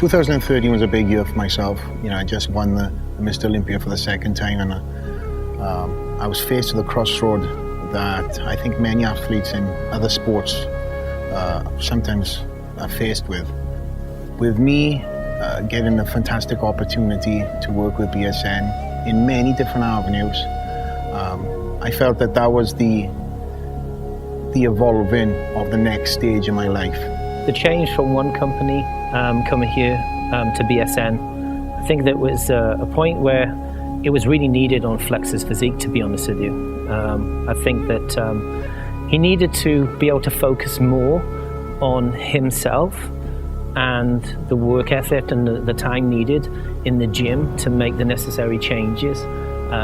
2013 was a big year for myself. I just won the Mr. Olympia for the second time, and I was faced with a crossroad that I think many athletes in other sports sometimes are faced with. With me getting a fantastic opportunity to work with BSN in many different avenues, I felt that that was the evolving of the next stage in my life. The change from one company coming here to BSN, I think that was a point where it was really needed on Flex's physique, to be honest with you. I think that he needed to be able to focus more on himself and the work ethic and the time needed in the gym to make the necessary changes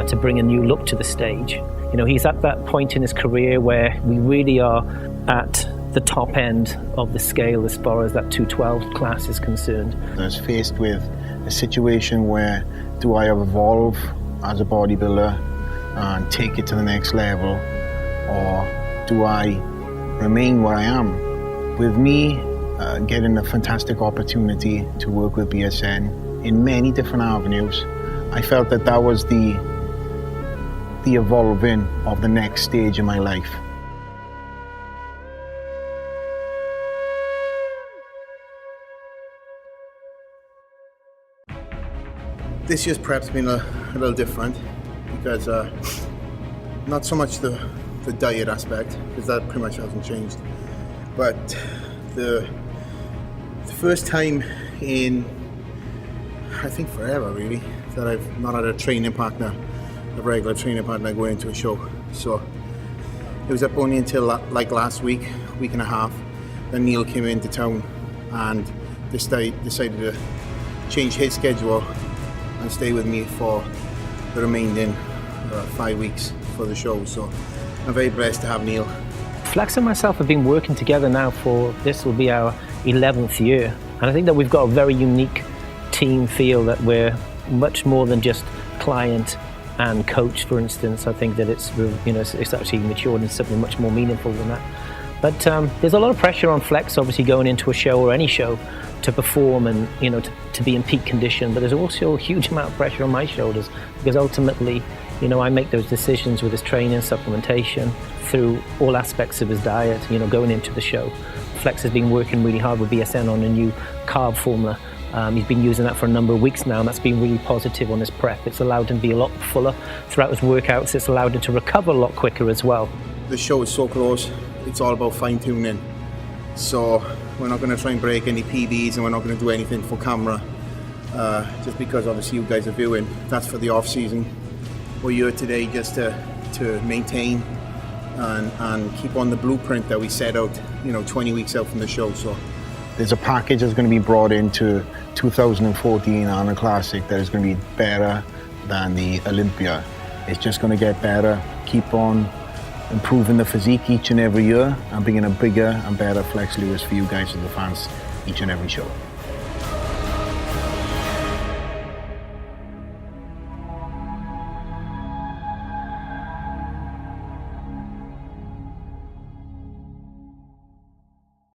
to bring a new look to the stage. He's at that point in his career where we really are at the top end of the scale as far as that 212 class is concerned. I was faced with a situation where, do I evolve as a bodybuilder and take it to the next level, or do I remain where I am? With me getting a fantastic opportunity to work with BSN in many different avenues, I felt that that was the evolving of the next stage in my life. This year's prep's been a little different because not so much the diet aspect, because that pretty much hasn't changed, but the first time in, I think, forever really, that I've not had a training partner, a regular training partner going into a show. So it was up only until like last week and a half, that Neil came into town and decided to change his schedule and stay with me for the remaining 5 weeks for the show. So I'm very blessed to have Neil. Flex and myself have been working together now for, this will be our 11th year. And I think that we've got a very unique team feel, that we're much more than just client and coach, for instance. I think that it's actually matured into something much more meaningful than that. But there's a lot of pressure on Flex, obviously, going into a show or any show to perform and to be in peak condition. But there's also a huge amount of pressure on my shoulders, because ultimately, I make those decisions with his training, supplementation, through all aspects of his diet, going into the show. Flex has been working really hard with BSN on a new carb formula. He's been using that for a number of weeks now, and that's been really positive on his prep. It's allowed him to be a lot fuller throughout his workouts. It's allowed him to recover a lot quicker as well. The show is so close, it's all about fine-tuning. So we're not going to try and break any PBs, and we're not going to do anything for camera, just because obviously you guys are viewing. That's for the off-season. We're here today just to maintain and keep on the blueprint that we set out 20 weeks out from the show. So there's a package that's going to be brought into 2014 Arnold Classic that is going to be better than the Olympia. It's just going to get better, keep on improving the physique each and every year, and bringing a bigger and better Flex Lewis for you guys and the fans each and every show.